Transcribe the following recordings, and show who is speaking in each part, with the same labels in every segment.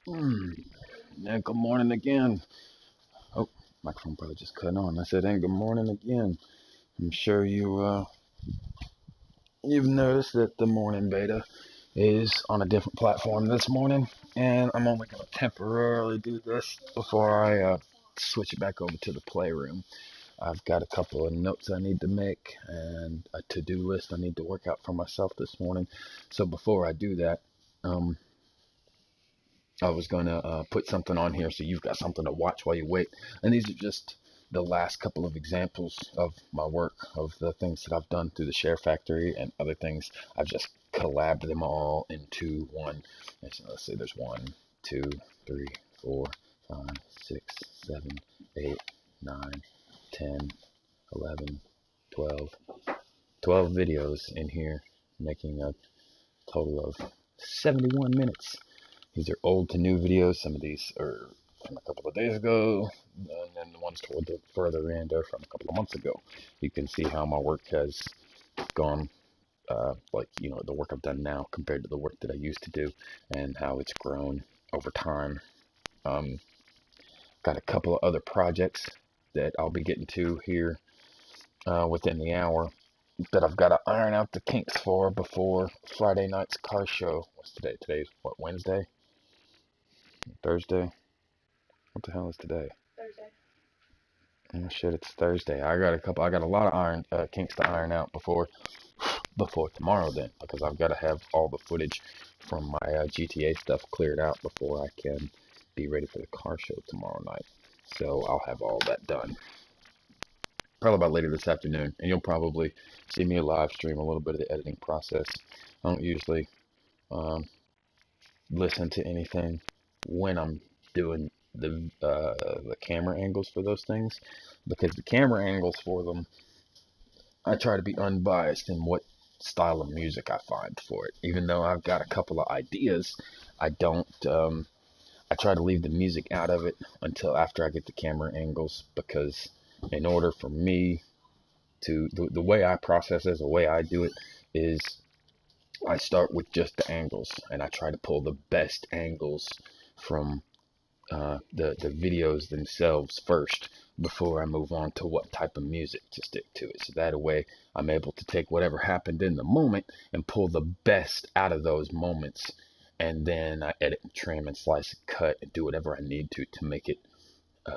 Speaker 1: And good morning again. Oh, microphone probably just cut on. I said, and good morning again. I'm sure you've noticed that the morning beta is on a different platform this morning, and I'm only going to temporarily do this before I switch it back over to the playroom. I've got a couple of notes I need to make and a to-do list I need to work out for myself this morning. So before I do that, I was going to put something on here so you've got something to watch while you wait. And these are just the last couple of examples of my work, of the things that I've done through the Share Factory and other things. I've just collabed them all into one. And so let's say there's 1, 2, 3, 4, 5, 6, 7, 8, 9, 10, 11, 12, 12 videos in here, making a total of 71 minutes. These are old to new videos. Some of these are from a couple of days ago, and then the ones toward the further end are from a couple of months ago. You can see how my work has gone, the work I've done now compared to the work that I used to do, and how it's grown over time. Got a couple of other projects that I'll be getting to here within the hour that I've got to iron out the kinks for before Friday night's car show. What's today? Today's what, Wednesday? Thursday? What the hell is today?
Speaker 2: Thursday.
Speaker 1: Oh shit, it's Thursday. I got a lot of kinks to iron out before tomorrow then, because I've got to have all the footage from my GTA stuff cleared out before I can be ready for the car show tomorrow night. So I'll have all that done probably about later this afternoon, and you'll probably see me live stream a little bit of the editing process. I don't usually listen to anything when I'm doing the camera angles for those things, because the camera angles for them, I try to be unbiased in what style of music I find for it. Even though I've got a couple of ideas, I don't. I try to leave the music out of it until after I get the camera angles, because in order for me to the way I process it, the way I do it is I start with just the angles, and I try to pull the best angles from the videos themselves first before I move on to what type of music to stick to it. So that way I'm able to take whatever happened in the moment and pull the best out of those moments, and then I edit and trim and slice and cut and do whatever I need to make it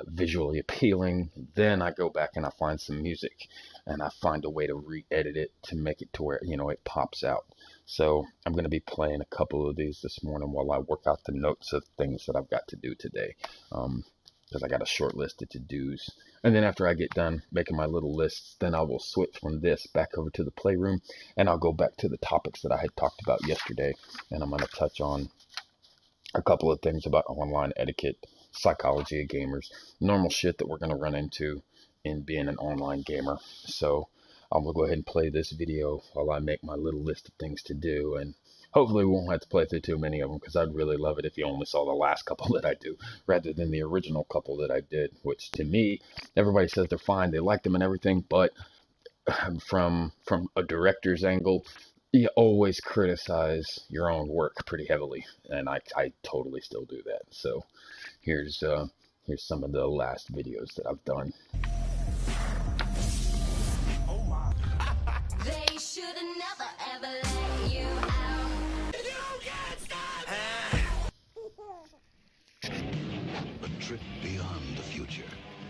Speaker 1: visually appealing. Then I go back and I find some music and I find a way to re-edit it to make it to where it pops out. So I'm going to be playing a couple of these this morning while I work out the notes of things that I've got to do today, because I got a short list of to-dos. And then after I get done making my little lists, then I will switch from this back over to the playroom, and I'll go back to the topics that I had talked about yesterday, and I'm going to touch on a couple of things about online etiquette, psychology of gamers, normal shit that we're going to run into in being an online gamer. So I'm going to go ahead and play this video while I make my little list of things to do, and hopefully we won't have to play through too many of them, because I'd really love it if you only saw the last couple that I do rather than the original couple that I did, which to me, everybody says they're fine, they like them and everything, but from a director's angle, you always criticize your own work pretty heavily, and I totally still do that. So here's some of the last videos that I've done.
Speaker 3: They should have never ever let you out. You can't stop
Speaker 4: A trip beyond the future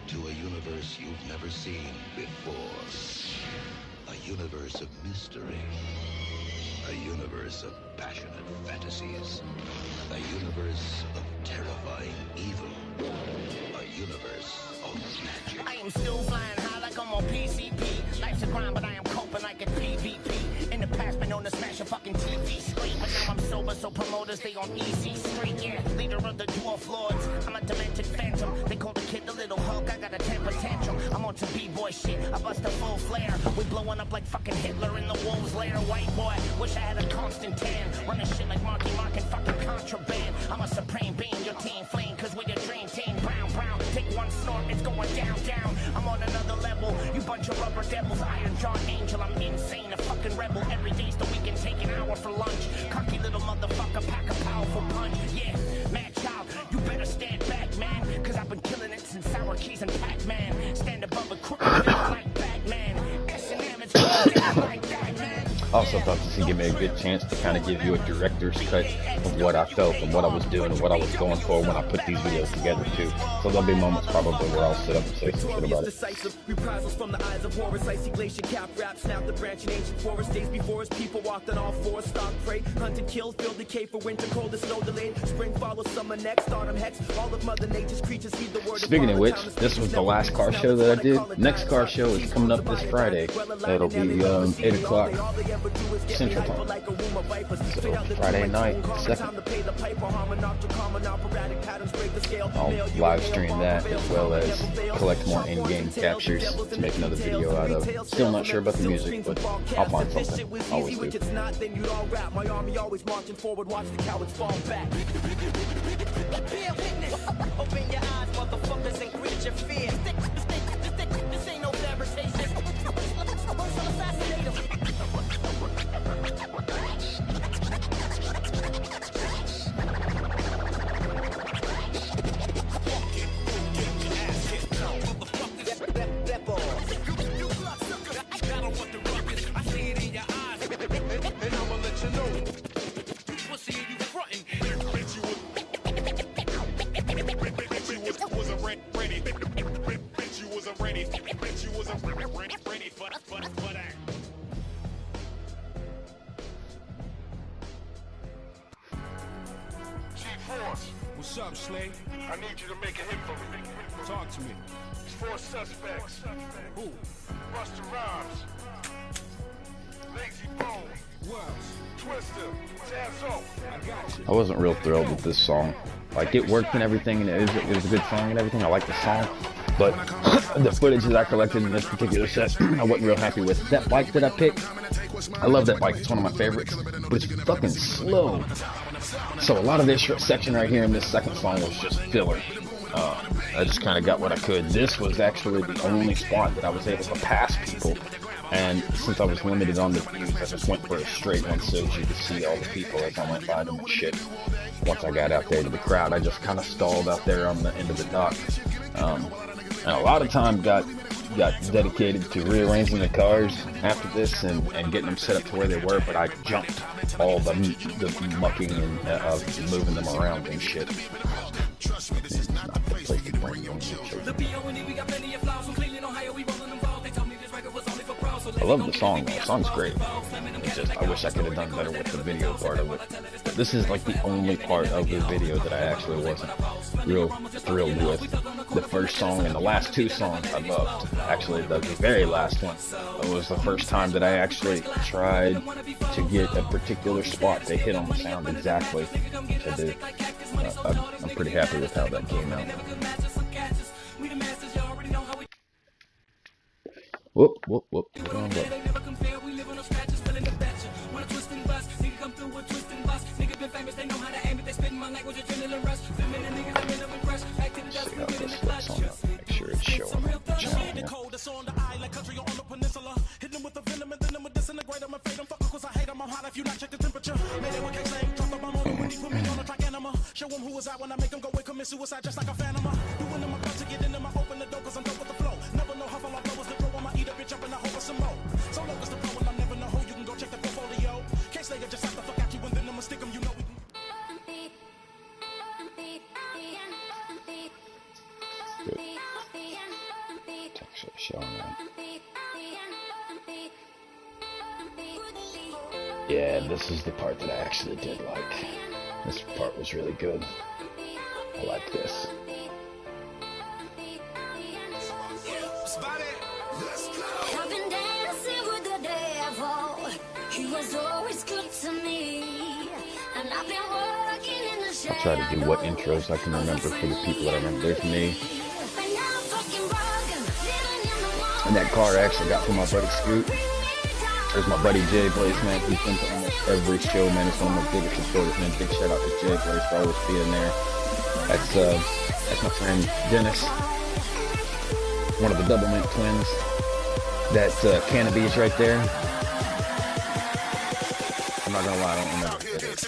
Speaker 4: to a universe you've never seen before. A universe of mystery. A universe of passionate fantasies. A universe of terrifying evil. A universe of magic.
Speaker 5: I am still flying high like I'm on PCP. Life's a grind, but I am coping like it's PvP. In the past, been known to smash a fucking TV screen, but now I'm sober, so promoters they on Easy Street. Yeah, leader of the dwarf lords. I'm a demented phantom. They call the kid the little Hulk. I got a temper tantrum. I'm on some b-boy shit. I bust a full flare. We blowing up like fucking Hitler in the wolves lair. White boy, wish I had a constant tan. Running shit like Marky Mark and fucking contraband. I'm a supreme being, your team flame, cause we the dream team. Brown, brown, take one snort, it's going down, down. I'm on another level. You bunch of rubber devils, Iron John Angel. I'm insane, a fucking rebel. Every day's the weekend, take an hour for lunch. Cocky little motherfucker, pack a powerful punch. Yeah, mad child,
Speaker 1: Also thought this would give me a good chance to kind of give you a director's cut of what I felt and what I was doing and what I was going for when I put these videos together too. So there'll be moments probably where I'll sit up and say some shit about it.
Speaker 2: Reprisals from the eyes of Horus, icy glacier cap rap, snap the branching ancient forest, days before his people walked on all fours, stock prey, hunted, killed, filled decay for winter, cold and snow delayed, spring follows summer next, autumn hex, all of mother nature's creatures heed the word.
Speaker 1: Speaking of which, this was the last car show that I did. Next car show is coming up this Friday. It'll be 8 o'clock Central Time. So Friday night, 2nd. I'll live stream that as well as collect more in-game captures to make another video out of. Still not sure about the music, but I'll find something. Always do.
Speaker 2: My army always marching forward, watch the cowards fall back. Be a witness. Open your eyes, motherfuckers, and grit your fear. This ain't no fabrication. Assassinate 'em.
Speaker 6: What's up, Slay?
Speaker 7: I need you to make a hit for me.
Speaker 6: Talk to me.
Speaker 7: 4 suspects.
Speaker 6: Who?
Speaker 7: Busta Rhymes. Lazy Bone.
Speaker 6: Who else?
Speaker 7: Twister. Tazzo.
Speaker 6: I got you.
Speaker 1: I wasn't real thrilled with this song. Like, it worked and everything, and it was a good song and everything. I like the song, but the footage that I collected in this particular set, I wasn't real happy with. That bike that I picked, I love that bike. It's one of my favorites, but it's fucking slow. So a lot of this section right here in this second song was just filler. I just kind of got what I could. This was actually the only spot that I was able to pass people. And since I was limited on the views, I just went for a straight one so you could see all the people as I went by them and shit. Once I got out there to the crowd, I just kind of stalled out there on the end of the dock. And a lot of time got dedicated to rearranging the cars after this and getting them set up to where they were, but I jumped all the mucking and moving them around and shit. It's not the place to bring them. I love the song though. The song's great. It's just, I wish I could have done better with the video part of it. But this is like the only part of the video that I actually wasn't real thrilled with. The first song and the last two songs I loved. Actually, the very last one was the first time that I actually tried to get a particular spot to hit on the sound exactly, which I did. I'm pretty happy with how that came out. Whoop, whoop, whoop. Wrong button. See how this looks on it. Make sure it's showing on the channel here.
Speaker 2: Show them who is out when I make them go and commit suicide just like a phantom. Doing them about to get in them, I open the door cause I'm done with the flow. Never know how far I blow is the throw, I'ma eat a bitch up and I hope for some more. So long as the pro and I never know who, you can go check the portfolio. Can't slay it, just have to fuck at you and then I'ma stick them, you know we can.
Speaker 1: Actually showing that. Yeah, this is the part that I actually did like. This part was really good. I like this.
Speaker 3: I've been dancing with the devil. He was always good to me. And I've been working in the shadows.
Speaker 1: I'll try to do what intros I can remember for the people that I remember. There's me. And that car I actually got from my buddy Scoot. There's my buddy Jay Blaze, man. He's been to almost every show, man. It's one of my biggest supporters, man. Big shout out to Jay Blaze for always being there. That's my friend Dennis, one of the Double Mint twins. That Canopy is right there. I'm not gonna lie, I don't remember who that is.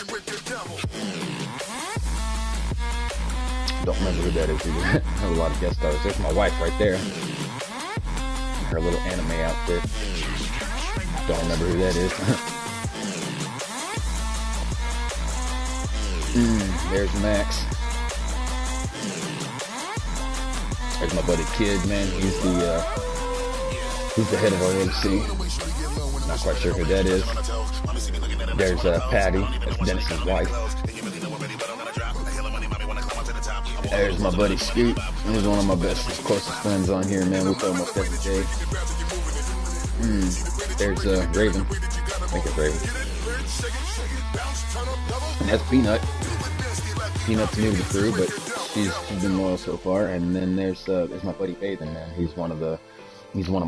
Speaker 1: Don't remember who that is either. I have a lot of guest stars. There's my wife right there. Her little anime outfit. Don't remember who that is. There's Max. There's my buddy Kid, man. He's the head of our MC. Not quite sure who that is. There's Patty. That's Dennis's wife. There's my buddy Scoot. He's one of my closest friends on here, man. We play almost every day. There's Raven. I think it's Raven. And that's Peanut. Peanut's new to the crew, but she's been loyal so far. And then there's my buddy Bathan, man. He's one of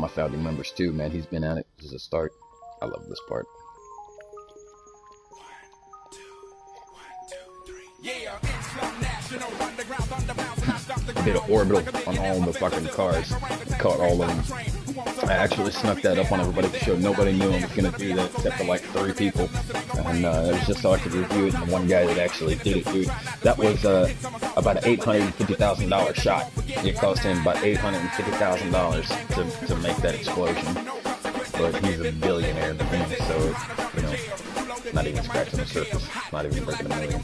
Speaker 1: my founding members too, man. He's been at it since the start. I love this part. Did an orbital on all the fucking cars. Caught all of them. I actually snuck that up on everybody to show nobody knew I was going to do that except for like 3 people. And it was just so I could review it, and the one guy that actually did it, dude. That was about an $850,000 shot. It cost him about $850,000 to make that explosion. But he's a billionaire, so, you know, not even scratching the surface. Not even breaking a million.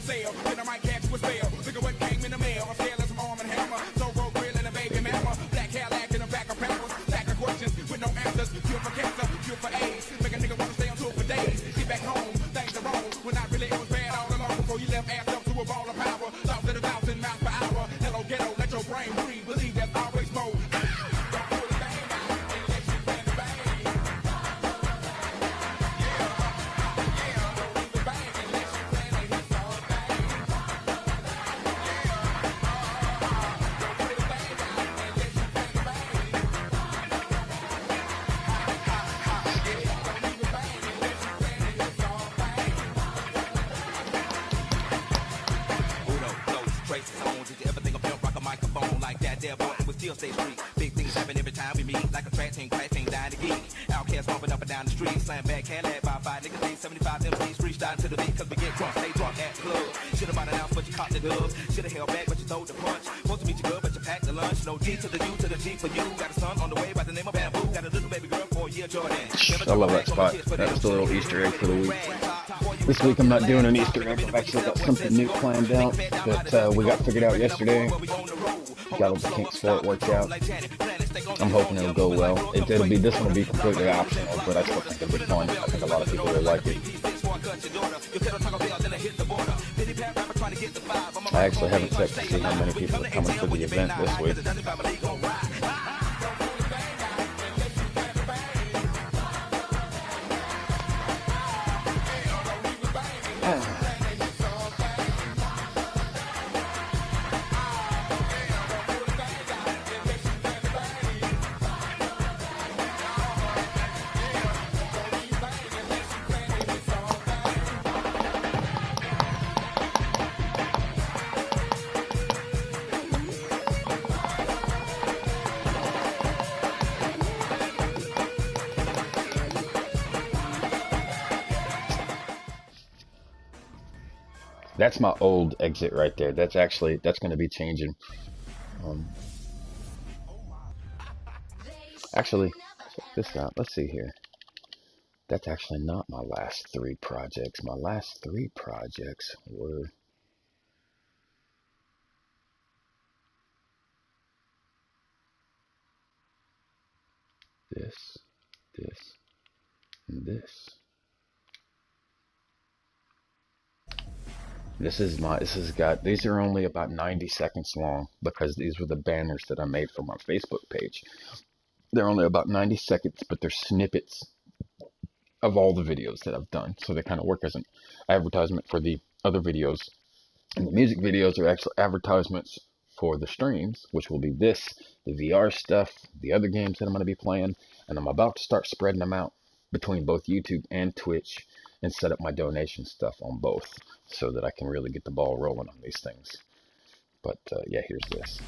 Speaker 8: Big things happen every time we meet, like a track team, class team, dying to geek. Outcasts bumping up and down the street, slam back, can't let by 5 niggas, they 75 MCs, freestyle to the beat, cause we get drunk, stay drunk at the club. Should've bought an ounce, but you caught the dubs. Should've held back, but you throw the punch. Supposed to meet you good, but you packed the lunch. No D to the U to the G for you. Got a son on the way by the name of Bamboo. Got a little baby girl for a year, Jordan.
Speaker 1: I love that spot. That was the little Easter egg for the week. This week I'm not doing an Easter egg. I've actually got something new planned out that we got figured out yesterday. Got all the kinks for it worked out. I'm hoping it'll go well. This one will be completely optional, but I still think it'll be fun. I think a lot of people will like it. I actually haven't checked to see how many people are coming to the event this week. That's my old exit right there. That's going to be changing. Actually, check this out. Let's see here. That's actually not my last 3 projects. My last 3 projects were this, and this. These are only about 90 seconds long because these were the banners that I made for my Facebook page. They're only about 90 seconds, but they're snippets of all the videos that I've done. So they kind of work as an advertisement for the other videos. And the music videos are actually advertisements for the streams, which will be this, the VR stuff, the other games that I'm going to be playing. And I'm about to start spreading them out between both YouTube and Twitch and set up my donation stuff on both so that I can really get the ball rolling on these things. But yeah, here's this.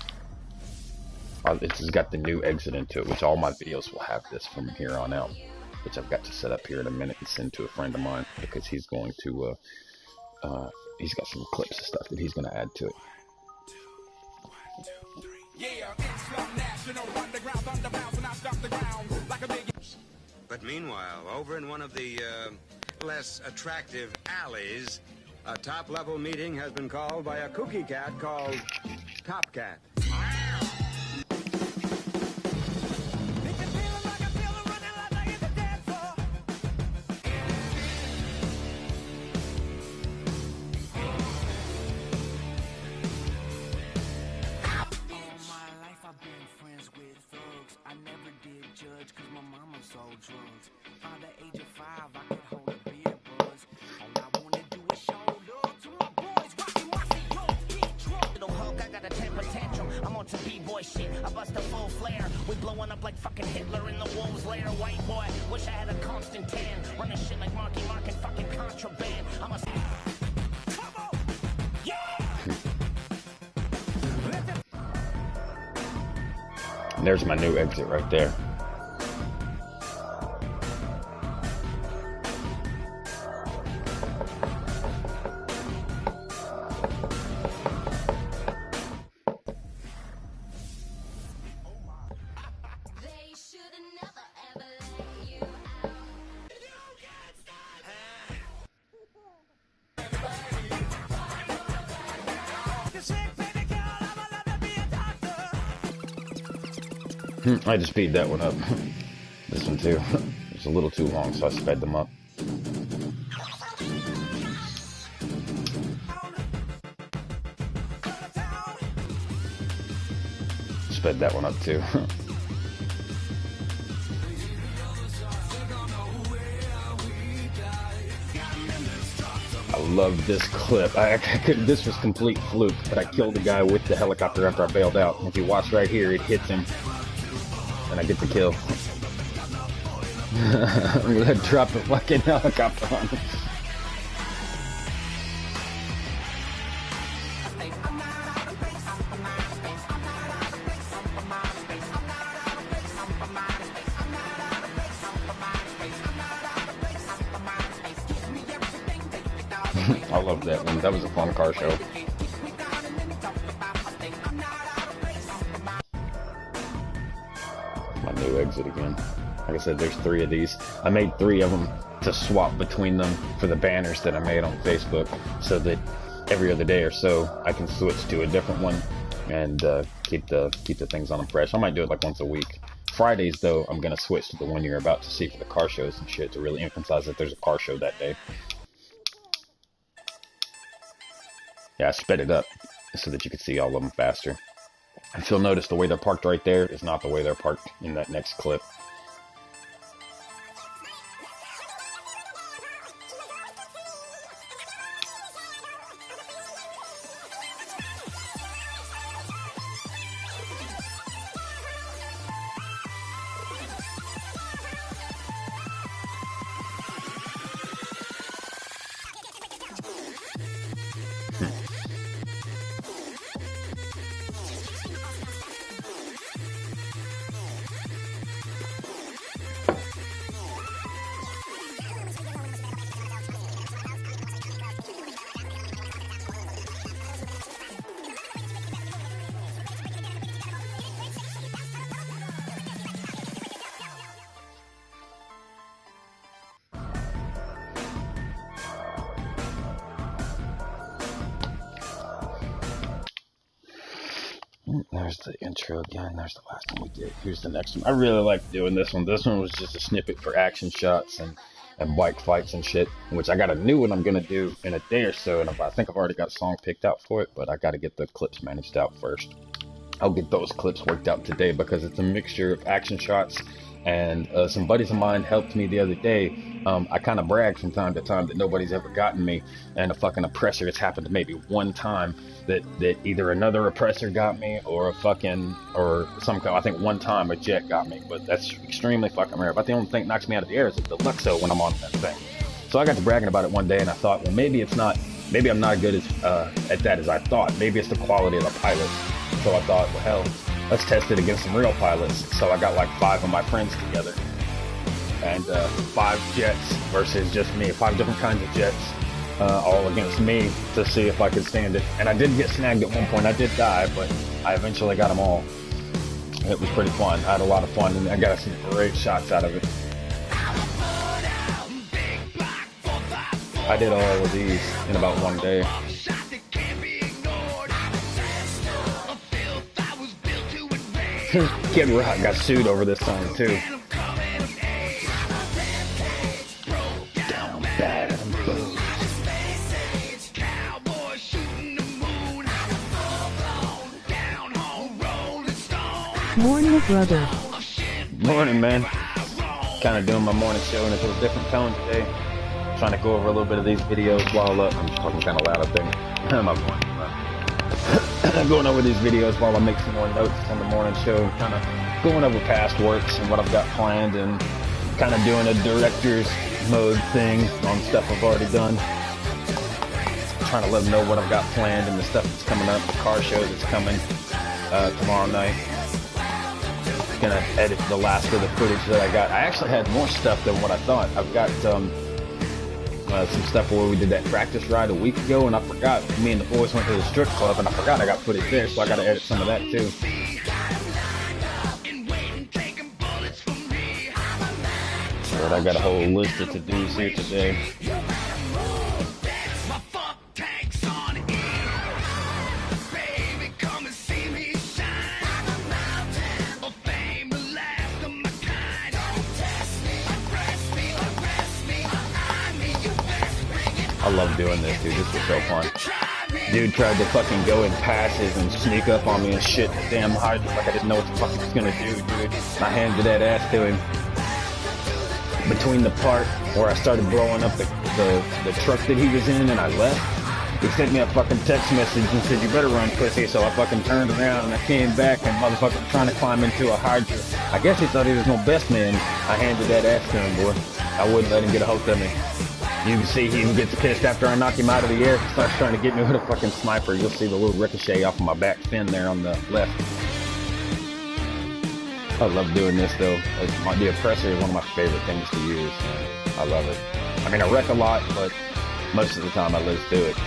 Speaker 1: This has got the new exit into it, which all my videos will have this from here on out, which I've got to set up here in a minute and send to a friend of mine because he's going to, he's got some clips and stuff that he's going to add to it.
Speaker 9: But meanwhile, over in one of the less attractive alleys, a top-level meeting has been called by a kooky cat called Top Cat.
Speaker 1: There's my new exit right there. I just speed that one up. This one too. It's a little too long, so I sped them up. Sped that one up too. I love this clip. I couldn't. This was complete fluke, but I killed the guy with the helicopter after I bailed out. If you watch right here, it hits him, and I get the kill. I'm gonna drop the fucking helicopter on him. I love that one. That was a fun car show. My new exit again. Like I said, there's 3 of these. I made 3 of them to swap between them for the banners that I made on Facebook, so that every other day or so I can switch to a different one and keep the things on them fresh. I might do it like once a week. Fridays though, I'm gonna switch to the one you're about to see for the car shows and shit, to really emphasize that there's a car show that day. Yeah, I sped it up so that you could see all of them faster. If you'll notice, the way they're parked right there is not the way they're parked in that next clip. There's the intro again. There's the last one we did. Here's the next one. I really like doing this one. This one was just a snippet for action shots and bike fights and shit, which I got a new one I'm going to do in a day or so. And I think I've already got a song picked out for it, but I got to get the clips managed out first. I'll get those clips worked out today because it's a mixture of action shots. And some buddies of mine helped me the other day. I kind of brag from time to time that nobody's ever gotten me, and a fucking oppressor. It's happened to maybe one time that either another oppressor got me or I think one time a jet got me, but that's extremely fucking rare. But the only thing that knocks me out of the air is the Deluxo when I'm on that thing. So I got to bragging about it one day, and I thought, well, maybe I'm not good at that as I thought. Maybe it's the quality of the pilot. So I thought, well, hell, let's test it against some real pilots. So I got like 5 of my friends together, and 5 jets versus just me, 5 different kinds of jets, all against me to see if I could stand it. And I did get snagged at one point. I did die, but I eventually got them all. It was pretty fun. I had a lot of fun, and I got some great shots out of it. I did all of these in about one day. Kid Rock got sued over this song too. Down bad and boom.
Speaker 10: Morning, brother.
Speaker 1: Morning, man. Kind of doing my morning show in a little different tone today. Trying to go over a little bit of these videos while I'm talking kind of loud up there. My voice. Going over these videos while I make some more notes on the morning show. Kind of going over past works and what I've got planned, and kind of doing a director's mode thing on stuff I've already done. Trying to let them know what I've got planned and the stuff that's coming up, the car show that's coming tomorrow night. Gonna edit the last of the footage that I got. I actually had more stuff than what I thought. I've got some stuff where we did that practice ride a week ago, and I forgot. Me and the boys went to the strip club, and I forgot I got footage there, so I got to edit some of that too. But I got a whole list of to-dos here today. I love doing this, dude. This was so fun. Dude tried to fucking go in passes and sneak up on me and shit. Damn hard, like I didn't know what the fuck he was gonna do, dude. I handed that ass to him. Between the part where I started blowing up the truck that he was in and I left, he sent me a fucking text message and said, "You better run, pussy." So I fucking turned around and I came back and motherfucker was trying to climb into a hydrant. I guess he thought he was no best man. I handed that ass to him, boy. I wouldn't let him get a hold of me. You can see he even gets pissed after I knock him out of the air. He starts trying to get me with a fucking sniper. You'll see the little ricochet off of my back fin there on the left. I love doing this though. The oppressor is one of my favorite things to use. I love it. I mean, I wreck a lot, but most of the time I live through it.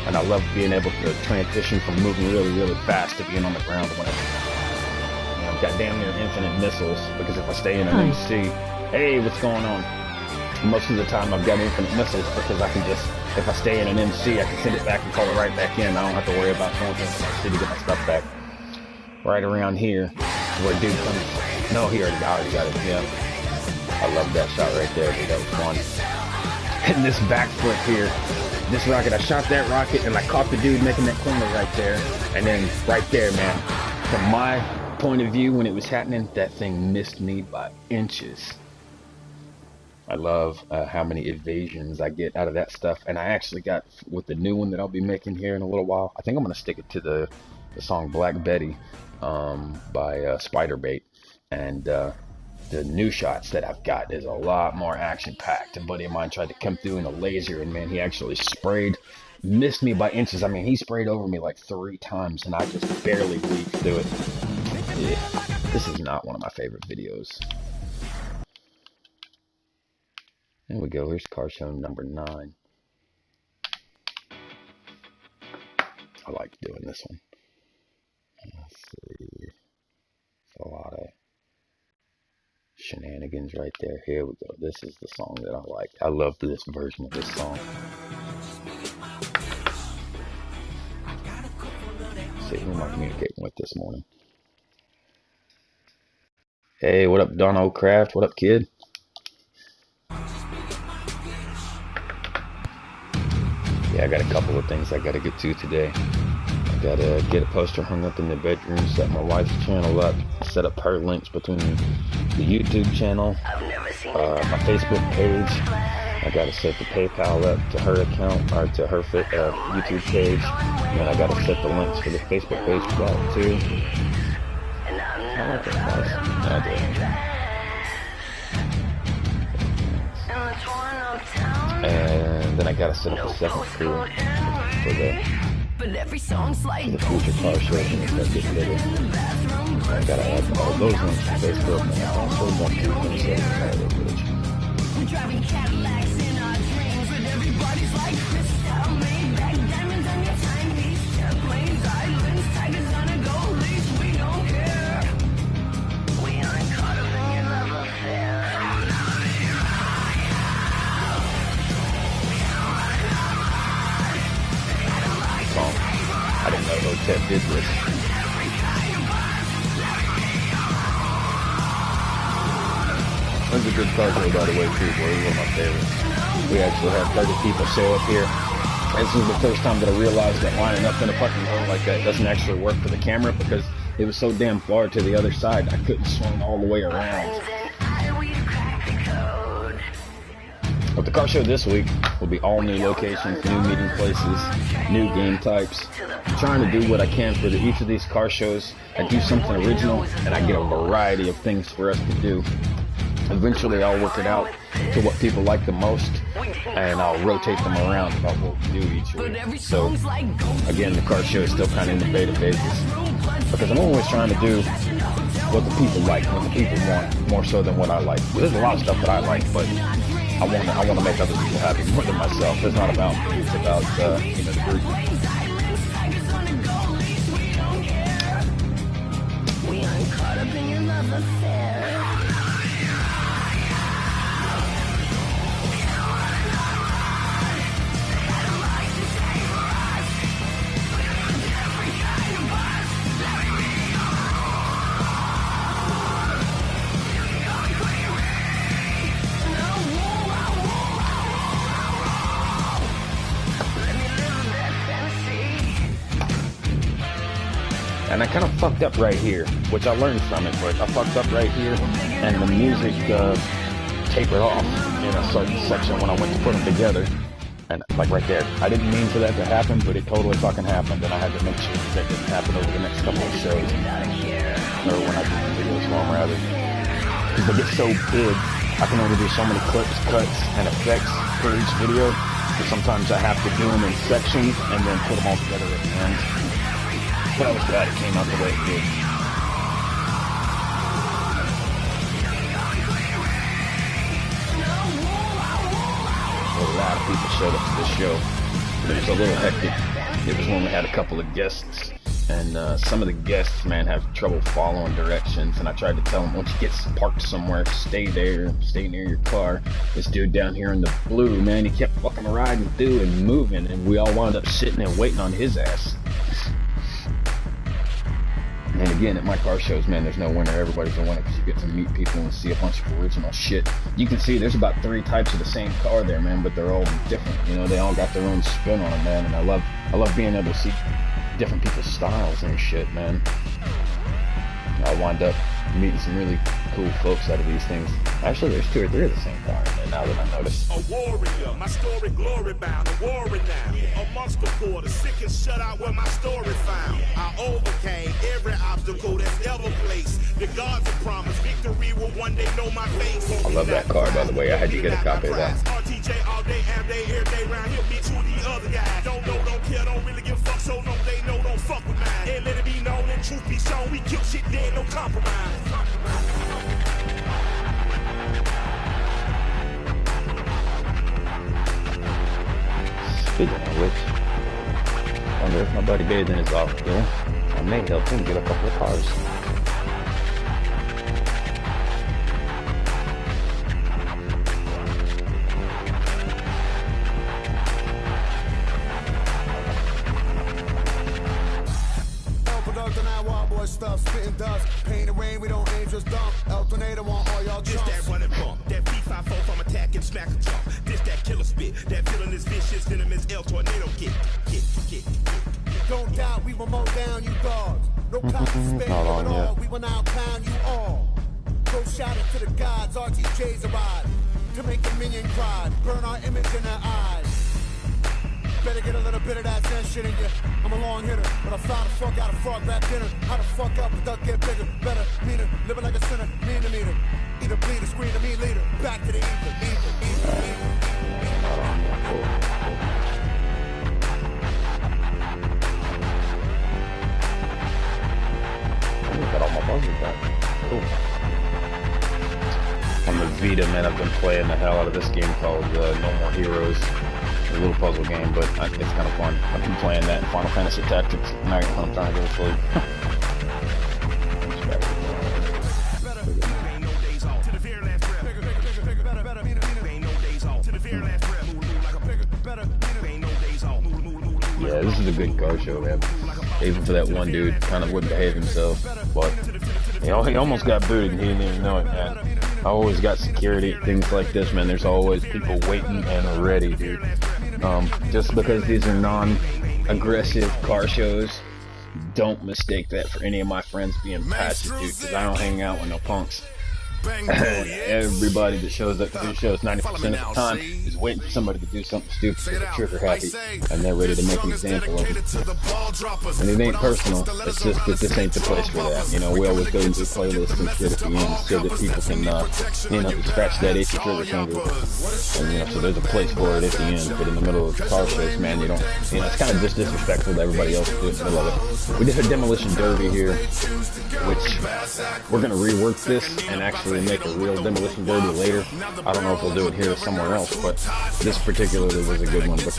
Speaker 1: And I love being able to transition from moving really, really fast to being on the ground whenever. You know, I've got damn near infinite missiles, because if I stay in an MC, hey, what's going on? Most of the time I've got infinite missiles because I can just, if I stay in an MC, I can send it back and call it right back in. I don't have to worry about going to the city to get my stuff back. Right around here, where dude comes, no, he already got it, yeah. I love that shot right there, dude, that was fun. And this backflip here, this rocket, I shot that rocket and I caught the dude making that corner right there. And then right there, man, from my point of view when it was happening, that thing missed me by inches. I love how many evasions I get out of that stuff. And I actually got, with the new one that I'll be making here in a little while, I think I'm going to stick it to the song Black Betty by Spiderbait. And the new shots that I've got is a lot more action-packed. A buddy of mine tried to come through in a laser, and man, he actually missed me by inches. I mean, he sprayed over me like 3 times, and I just barely leaked through it. Yeah, this is not one of my favorite videos. There we go, here's car show number 9. I like doing this one. Let's see. It's a lot of shenanigans right there. Here we go. This is the song that I like. I love this version of this song. Let's see, who am I communicating with this morning? Hey, what up, Don O'Craft? What up, kid? Yeah, I got a couple of things I gotta get to today. I gotta get a poster hung up in the bedroom, set my wife's channel up, set up her links between the YouTube channel, my Facebook page. I gotta set the PayPal up to her account, or to her YouTube page. And then I gotta set the links for the Facebook page for that too. I like that nice. I do. And then I gotta set up a second crew for the future car show when it gets bigger. I gotta add all those links to Facebook, and I also want to set up the footage. Driving Cadillacs in our dreams, but everybody's like crystal made back diamonds on your timepiece, airplanes, islands, tigers on a gold leash. We don't care. We aren't caught up in your love affair. Hotep did this. That's a good car show, by the way, too, boy. It's one of my favorites. We actually had 30 people show up here. This is the first time that I realized that lining up in a fucking row like that doesn't actually work for the camera because it was so damn far to the other side, I couldn't swing all the way around. But the car show this week will be all new locations, new meeting places, new game types. I'm trying to do what I can for each of these car shows. I do something original, and I get a variety of things for us to do. Eventually, I'll work it out to what people like the most, and I'll rotate them around about what we do each week. So, again, the car show is still kind of in the beta phases, because I'm always trying to do what the people like, what the people want, more so than what I like. There's a lot of stuff that I like, but I want to make other people happy more than myself. It's not about me, it's about the group.
Speaker 3: We aren't caught up in your love affair.
Speaker 1: And I kind of fucked up right here, which I learned from it, but I fucked up right here, and the music tapered off in a certain section when I went to put them together. And like right there, I didn't mean for that to happen, but it totally fucking happened, and I had to make sure that didn't happen over the next couple of shows, or when I do the videos for them, rather. Because they get so big, I can only do so many clips, cuts, and effects for each video, so sometimes I have to do them in sections, and then put them all together at the end. But I was glad it came out the way it did. A lot of people showed up to this show. It was a little hectic. It was when we had a couple of guests, and some of the guests, man, have trouble following directions, and I tried to tell them, once you get parked somewhere, stay there, stay near your car. This dude down here in the blue, man, he kept fucking riding through and moving, and we all wound up sitting and waiting on his ass. And again, at my car shows, man, there's no winner. Everybody's a winner because you get to meet people and see a bunch of original shit. You can see there's about 3 types of the same car there, man, but they're all different. You know, they all got their own spin on them, man. And I love being able to see different people's styles and shit, man. I wound up meeting some really cool folks out of these things. Actually, there's 2 or 3 of the same car in there now that I notice.
Speaker 2: A warrior, my story glory bound, a warrior now. Amongst the poor, the sick and shut out where my story found. I overcame every obstacle that's ever placed. The gods have promised victory will one day know my face.
Speaker 1: I love that car, by the way. I had to get a copy of that.
Speaker 2: RTJ all day, every day, round here, bitch, who the other guys? Don't know, don't care, don't really give a fuck, so no, they know, don't fuck with mine. And let it be known, and truth be shown, we kill shit dead, no compromise.
Speaker 1: Speaking of which, I wonder if my buddy Bathing is off still. I may help him get a couple of cars.
Speaker 11: Stuff, spitting dust, pain and rain, we don't aim, just dump. El Tornado on all y'all
Speaker 2: This
Speaker 11: jumps.
Speaker 2: that running bump, that B54 from attack and smack a jump. This that killer spit, that villain is vicious, venomous El Tornado get.
Speaker 11: Don't doubt, we will mow down you dogs. No cops to spare you at all, we will now pound you all. Go shout it to the gods, RTJ's arrived. To make the minion cry, burn our image in their eyes. Better get a little bit of that Zen shit in you. I'm a long hitter, but I found the fuck out of frog rap dinner. How the fuck up without get bigger, better, meaner, living like a sinner, mean to meter. Either bleed or screen to me later. Back to the ether.
Speaker 1: Got all my puzzles back. Cool. On the Vita, man, I've been playing the hell out of this game called No More Heroes. A little puzzle game, but it's kind of fun. I've been playing that in Final Fantasy Tactics at night when I'm trying to go to sleep. Yeah, this is a good car show, man. even for that one dude kind of wouldn't behave himself. But he almost got booted and he didn't even know it, man. I always got security, things like this, man. There's always people waiting and ready, dude. Just because these are non-aggressive car shows, don't mistake that for any of my friends being passive, dude, because I don't hang out with no punks. Everybody that shows up to these shows 90% of the time is waiting for somebody to do something stupid so they're trigger happy and they're ready to make an example of them. And it ain't personal, it's just that this ain't the place for that. You know, we always go into playlists and shit at the end so that people can, you know, scratch that itchy trigger finger. And, you know, so there's a place for it at the end, but in the middle of the car shows, man, you don't, you know, it's kind of just disrespectful to everybody else to do it in the middle of it. We did a demolition derby here, which we're going to rework this and actually make a real demolition derby later. I don't know if we'll do it here or somewhere else, but this particularly was a good one because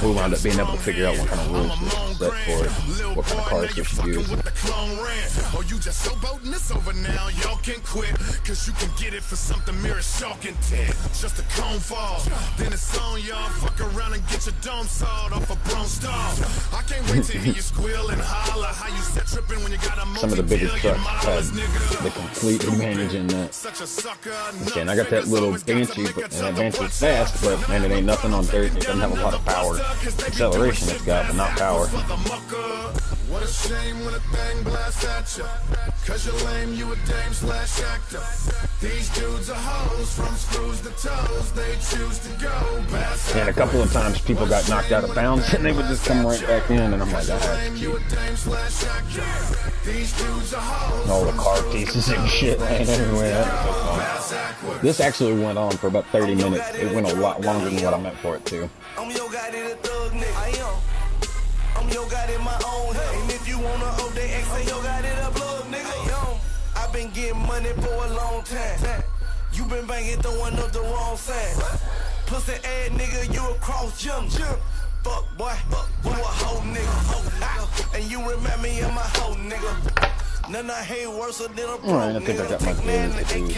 Speaker 1: we wound up being able to figure out what kind of rules we should set for it, what kind of cars we should use.
Speaker 2: Oh, you just showboating this over now, y'all can quit, cause you can get it for something mere as chalk and tin. Just a cone fall, then it's on y'all, fuck around and get your dome sawed off a bronze stall. I can't wait to hear you squeal and holler how you set tripping when you got a
Speaker 1: some of the biggest trucks had the complete advantage in that. Okay, and I got that little Banshee, and that Banshee's fast, but man, it ain't nothing on dirt. It doesn't have a lot of power. Acceleration it's got, but not power.
Speaker 2: What a shame when a thing blasts at you, cause you're lame, you a dame slash actor. These dudes are hoes, from screws to toes, they choose to go past.
Speaker 1: And a couple of times people got knocked out of bounds and they would just come right back in, and I'm like, that's cute. All the car pieces and shit laying everywhere. That was so fun. This actually went on for about 30 minutes. It went a lot longer than what I meant for it to.
Speaker 5: I'm your guy, the thug nigga. I am. I'm your guy in my own head. And if you wanna hold that X, say your guy in the blood, nigga. I've been getting money for a long time. You been banging, throwing up the wrong sign. Pussy ass nigga, you a cross jump. Fuck boy, you a hoe nigga. And you remind me of my hoe nigga. None I hate worse than a pro.
Speaker 1: Alright, I think I got my playlist to use.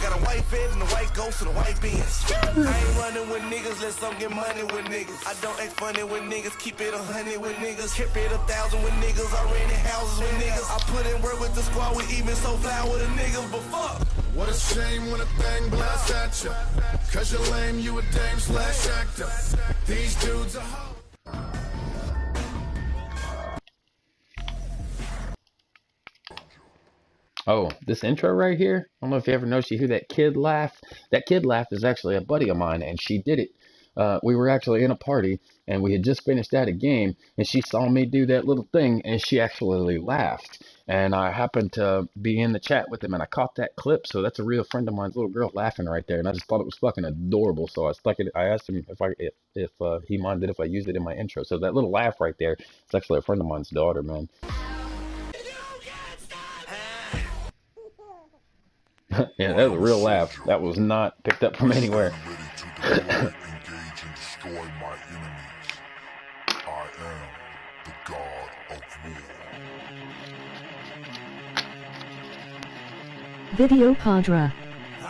Speaker 5: Got a white bed and a white ghost and a white Benz. I ain't running with niggas, let's get money with niggas. I don't act funny with niggas, keep it 100 with niggas. Keep it 1,000 with niggas, I rent houses with niggas. I put in work with the squad, we even so fly with the niggas, but fuck.
Speaker 2: What a shame when a thing blasts at you, cause you're lame, you a dame slash actor. These dudes are hoes.
Speaker 1: Oh, this intro right here, I don't know if you ever noticed, you hear that kid laugh. That kid laugh is actually a buddy of mine, and she did it. We were actually in a party, and we had just finished out a game, and she saw me do that little thing, and she actually laughed. And I happened to be in the chat with him, and I caught that clip, so that's a real friend of mine's little girl laughing right there, and I just thought it was fucking adorable, so I asked him if he minded if I used it in my intro. So that little laugh right there, it's actually a friend of mine's daughter, man. Yeah, that was a real laugh. That was not picked up from anywhere.
Speaker 2: Engage and destroy my enemies. I am the god of war.
Speaker 10: Video Padra.
Speaker 2: I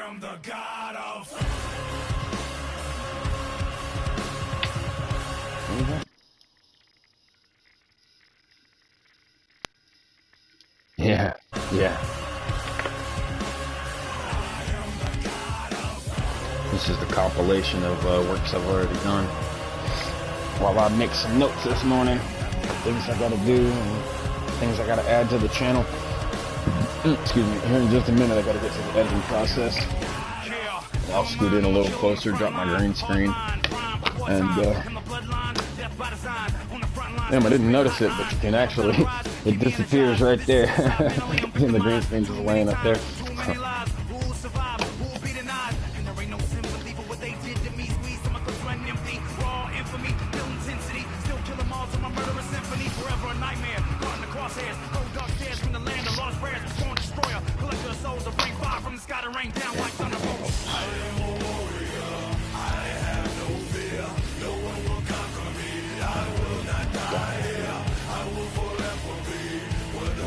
Speaker 2: am the god of...
Speaker 1: Yeah, yeah. This is the compilation of works I've already done. While I make some notes this morning, things I gotta do and things I gotta add to the channel. Excuse me, here in just a minute I gotta get to the editing process. I'll scoot in a little closer, drop my green screen, and damn, I didn't notice it, but you can actually, it disappears right there. And the green screen just laying up there.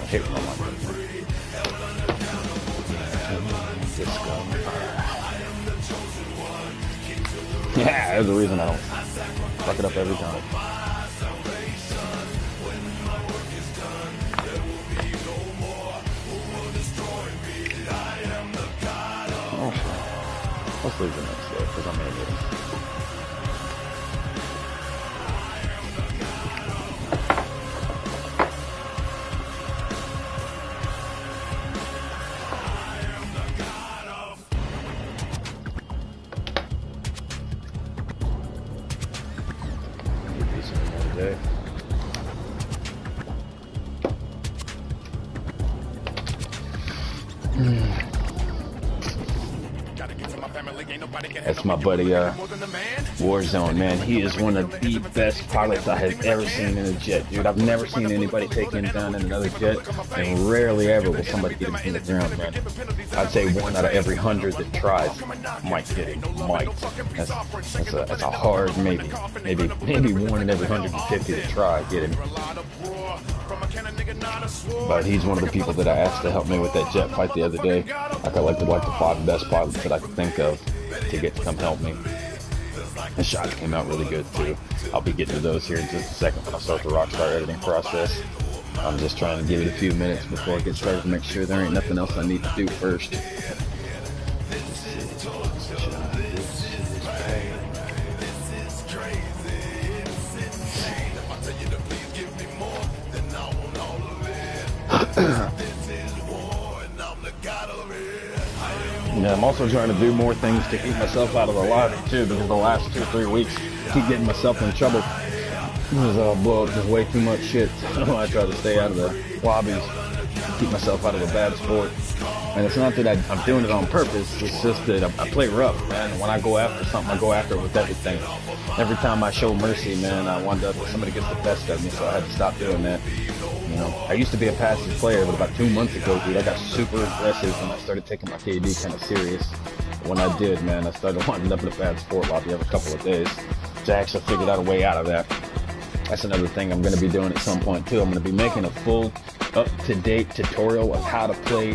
Speaker 1: Hit from my disco. Yeah, there's a reason I don't fuck it up every time. Oh, let's leave the next there because I'm gonna get it. That's my buddy, Warzone, man. He is one of the best pilots I have ever seen in a jet, dude. I've never seen anybody take him down in another jet, and rarely ever will somebody get him from the ground, man. I'd say 1 out of every 100 that tries might get him. Might. That's a hard maybe 1 in every 150 that try get him. But he's one of the people that I asked to help me with that jet fight the other day. I collected like the 5 best pilots that I could think of to get to come help me. The shots came out really good too. I'll be getting to those here in just a second when I start the Rockstar editing process. I'm just trying to give it a few minutes before I get started to make sure there ain't nothing else I need to do first. Yeah, I'm also trying to do more things to keep myself out of the lobby too, because the last 2 or 3 weeks I keep getting myself in trouble because I'll blow up just way too much shit. So I try to stay out of the lobbies, keep myself out of a bad sport. And it's not that I'm doing it on purpose, it's just that I play rough, man. When I go after something, I go after it with everything. Every time I show mercy, man, I wind up somebody gets the best of me, so I had to stop doing that. You know, I used to be a passive player, but about 2 months ago, dude, I got super aggressive and I started taking my KD kind of serious. When I did, man, I started winding up in a bad sport lobby every couple of days. So I actually figured out a way out of that. That's another thing I'm going to be doing at some point too. I'm going to be making a full, up-to-date tutorial of how to play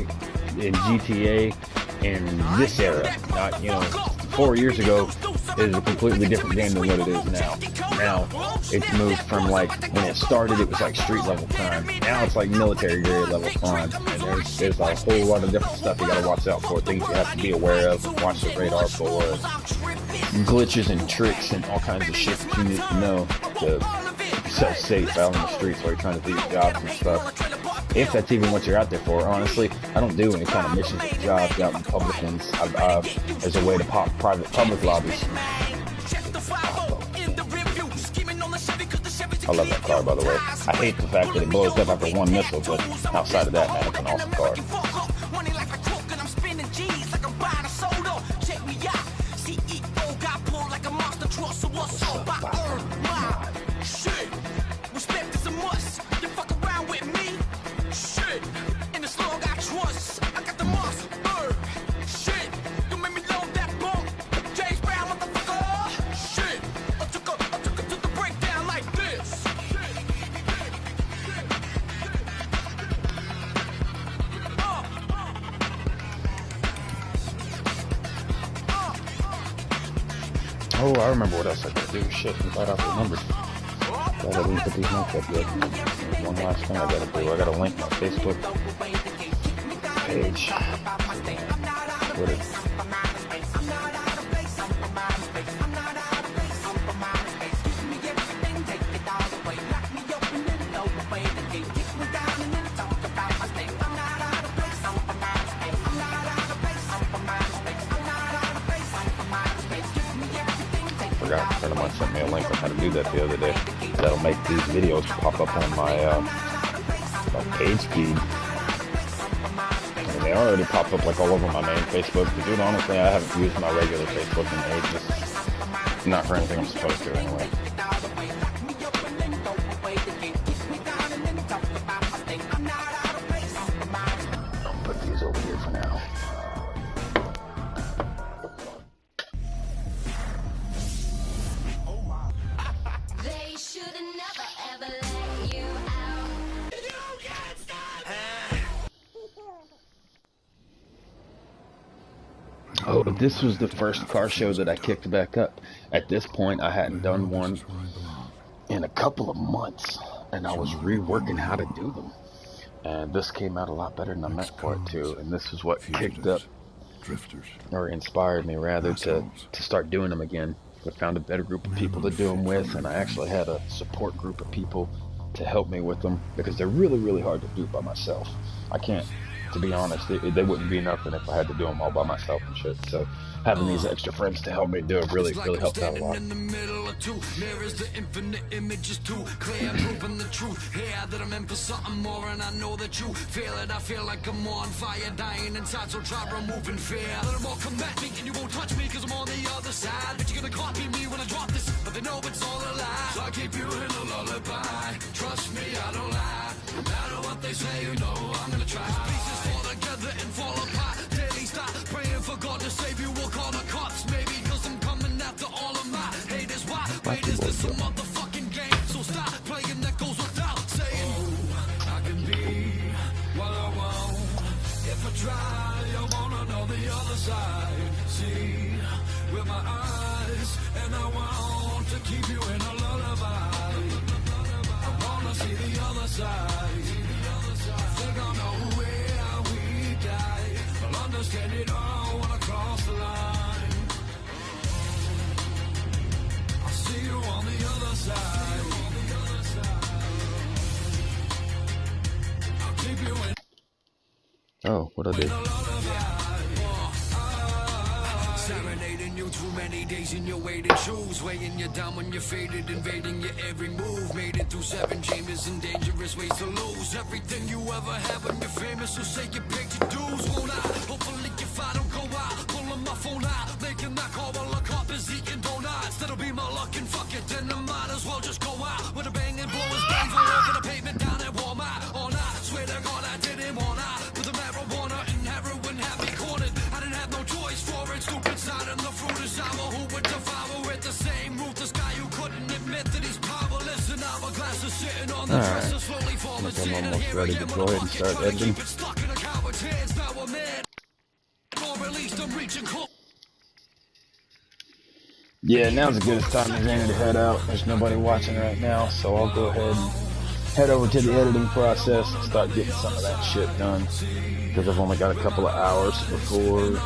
Speaker 1: in GTA in this era. Not, you know, 4 years ago, it was a completely different game than what it is now. Now, it's moved from, like, when it started, it was like street level crime. Now it's like military grade level crime. And there's a whole lot of different stuff you gotta watch out for, things you have to be aware of, and watch the radar for, glitches and tricks and all kinds of shit that you need to know to be so safe out on the streets while you're trying to do your jobs and stuff. If that's even what you're out there for. Honestly, I don't do any kind of missions or jobs out in public ones. There's a way to pop private public lobbies. I love that car, by the way. I hate the fact that it blows up after 1 missile, but outside of that, man, it's an awesome car. Oh, I remember what else I gotta do. Shit, I'm right off the numbers. Glad I didn't put these links up yet. There's one last thing I gotta do. I gotta link my Facebook page. Twitter. A friend of mine sent me a link on how to do that the other day. That'll make these videos pop up on my page feed. And they already popped up like all over my main Facebook. But dude, honestly, I haven't used my regular Facebook in ages. Not for anything I'm supposed to anyway. I'll put these over here for now. this was the first car show that I kicked back up. At this point, I hadn't done one in a couple of months, and I was reworking how to do them. And this came out a lot better than I meant for it to. And this is what kicked up, or inspired me rather, to start doing them again. I found a better group of people to do them with, and I actually had a support group of people to help me with them, because they're really, really hard to do by myself. I can't, to be honest, they wouldn't be nothing if I had to do them all by myself and shit. So having these extra friends to help me do it really, really helped out a lot.
Speaker 12: In the middle of two mirrors, the infinite image is too clear, proving the truth. Yeah, that I'm in for something more, and I know that you feel it. I feel like I'm on fire, dying inside, so try removing fear. Let them all come at me, and you won't touch me, cause I'm on the other side. But you're gonna copy me when I drop this, but they know it's all a lie. So I keep you in a lullaby. Trust me, I don't lie. No matter what they say, you know I'm gonna try. Pieces fall together and fall apart. Daily stop praying for God to save you. We'll call the cops, maybe, cause I'm coming after all of my haters. Why? Wait, is this a motherfucking game? So stop playing, that goes without saying. Oh, I can be what I want. If I try, I wanna know the other side. See with my eyes, and I want to keep you in a lullaby. I wanna see the other side. I think I know where we die. I'll understand it all when I cross the line. I'll see you on the other side. I'll keep you in.
Speaker 1: Oh, what'd I do?
Speaker 12: Serenading you too many days in your waiting shoes, weighing you down when you're faded, invading your every move. Made it through 7 chambers and dangerous ways to lose everything you ever had when you're famous. So say you paid your dues, won't I? Hopefully if I don't go out, pulling my phone out, making that call while a cop is eating donuts. That'll be my luck, and fuck it, then I might as well just go out with a bang and blow his brains all over the pavement down at Walmart. All night, swear to God I didn't want to. With the marijuana and heroin had me cornered. I didn't have no choice for it. Stupid side and the fruit is sour. Who would devour it? The same ruthless guy who couldn't admit that he's powerless. And hourglass is sitting on the dresser, slowly falling.
Speaker 1: I'm almost ready to go ahead and start editing.
Speaker 12: Stuck in a coward's hands, now I'm in. Or at least I'm reaching close.
Speaker 1: Yeah, now's the goodest time as any to head out. There's nobody watching right now, so I'll go ahead and head over to the editing process and start getting some of that shit done, because I've only got a couple of hours before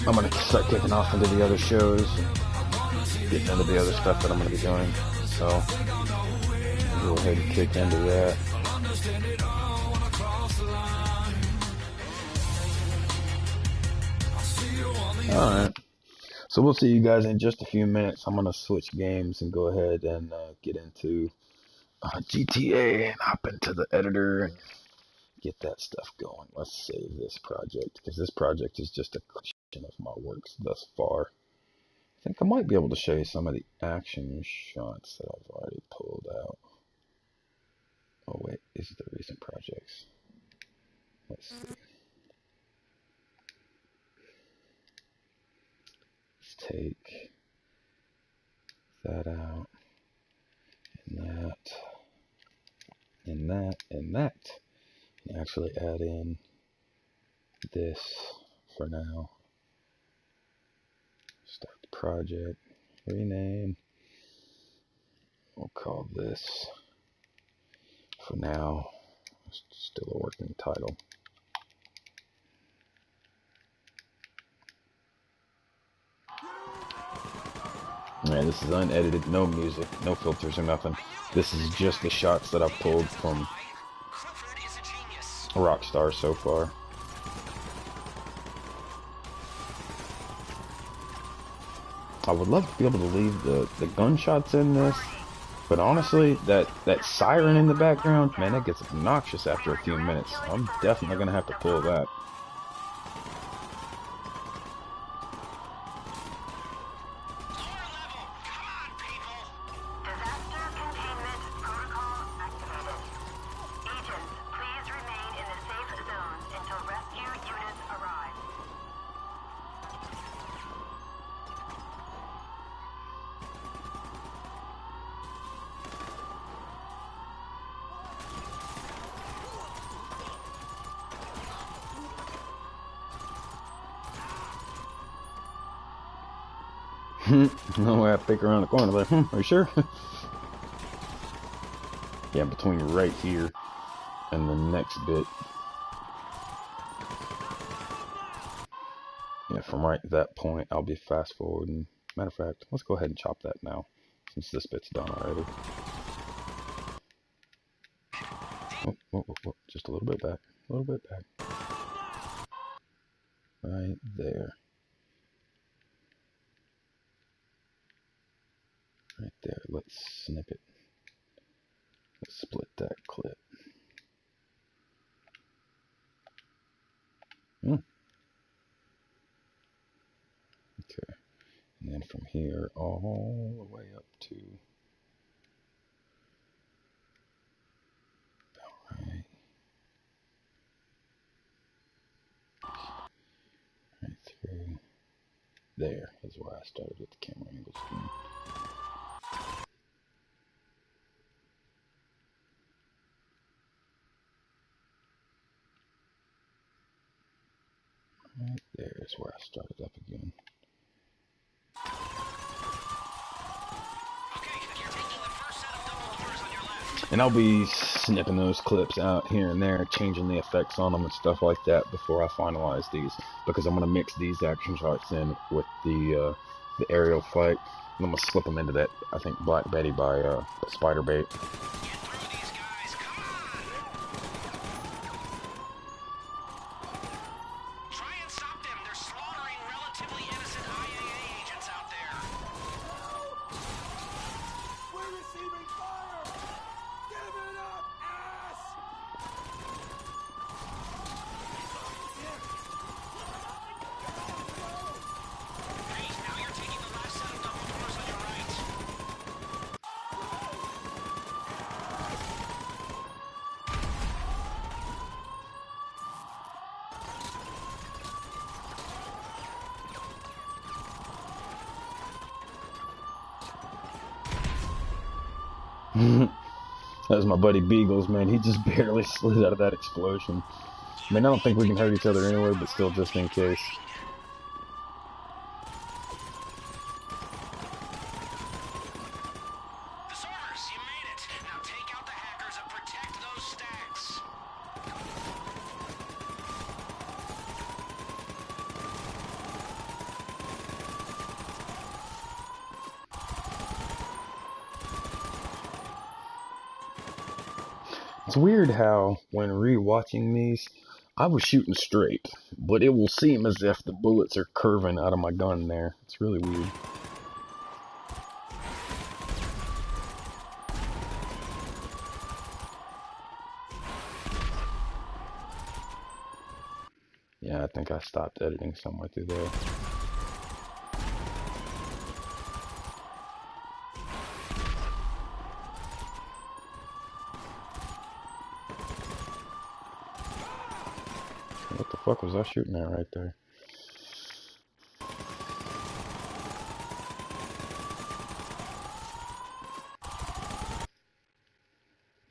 Speaker 1: I'm going to start kicking off into the other shows and getting into the other stuff that I'm going to be doing. So I'll go ahead and kick into that. Alright, so we'll see you guys in just a few minutes. I'm going to switch games and go ahead and get into GTA and hop into the editor and get that stuff going. Let's save this project, because this project is just a collection of my works thus far. I think I might be able to show you some of the action shots that I've already pulled out. Oh wait, these are the recent projects. Let's see. Let's take that out, and that, and that, and that. And actually add in this for now. Start the project, rename. We'll call this, for now, still a working title. Man, this is unedited, no music, no filters or nothing. This is just the shots that I've pulled from Rockstar so far. I would love to be able to leave the gunshots in this, but honestly, that siren in the background, man, that gets obnoxious after a few minutes. I'm definitely going to have to pull that. No way I peek around the corner there. Are you sure? Yeah, between right here and the next bit. Yeah, from right at that point, I'll be fast forwarding. Matter of fact, let's go ahead and chop that now, since this bit's done already. Oh, just a little bit back. A little bit back. Right there. Right there. Let's snip it. Let's split that clip. Okay. And then from here all the way up to right through there is where I started with the camera angles again. Right there is where I started up again. And I'll be snipping those clips out here and there, changing the effects on them and stuff like that before I finalize these, because I'm gonna mix these action shots in with the aerial fight. And I'm gonna slip them into that, I think, Black Betty by Spider Bait. That was my buddy Beagles, man. He just barely slid out of that explosion. I mean, I don't think we can hurt each other anyway, but still, just in case. It's weird how, when re-watching these, I was shooting straight, but it will seem as if the bullets are curving out of my gun there. It's really weird. Yeah, I think I stopped editing somewhere through there. What the fuck was I shooting at right there?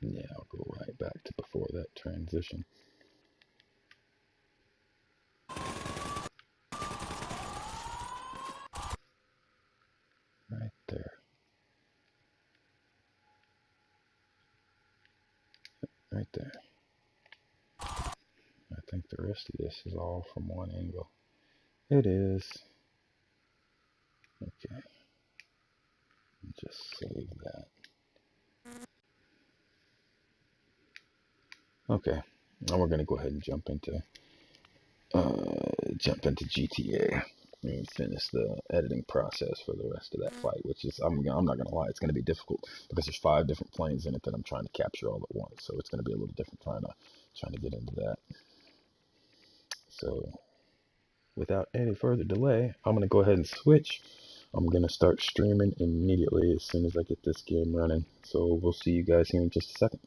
Speaker 1: Yeah, I'll go right back to before that transition. Right there. Right there. I think the rest of this is all from one angle. It is. Okay. Just save that. Okay. Now we're gonna go ahead and jump into GTA and finish the editing process for the rest of that fight, which is, I'm not gonna lie, it's gonna be difficult because there's 5 different planes in it that I'm trying to capture all at once, so it's gonna be a little different trying to get into that. So without any further delay, I'm gonna go ahead and switch. I'm gonna start streaming immediately as soon as I get this game running. So we'll see you guys here in just a second.